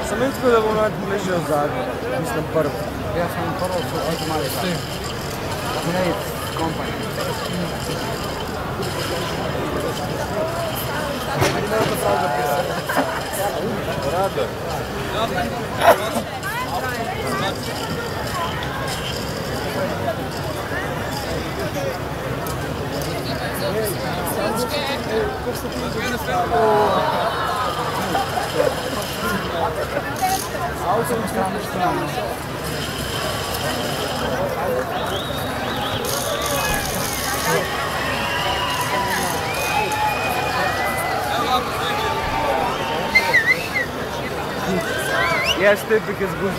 Sam mislil, da bom ležel zadnjo, mislim prvo. Jaz sem prvo, so tudi mali tak. Mlejc, kompany. Rado. Yes, typical good.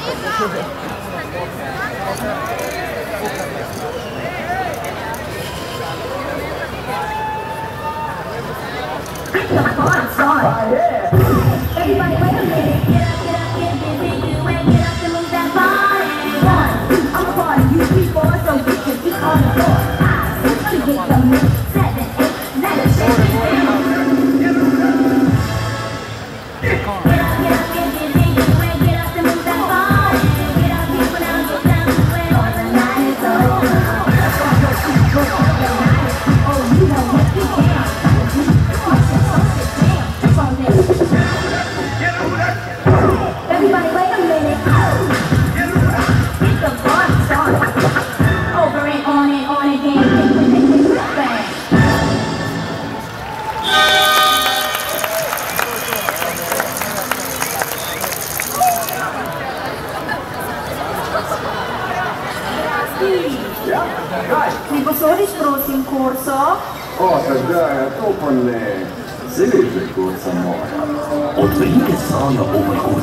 Everybody wait a minute, get up, get busy, you ain't get up to move that body. I'm a part of you people, so we can be on the floor. 5, 6, 8, 7, 8, 9, 10. Get up, get busy, you ain't get up to move that body. Get up, people now, get down to it, all the night is over. Oh, you know what we can. Everybody wait a minute. Get the party started. Over and on again. Bang. Mi posodiš prosim kurso? O, Tažaja, to pa ne. Saj veš, da je kursa moja. Odprite svojo obleko.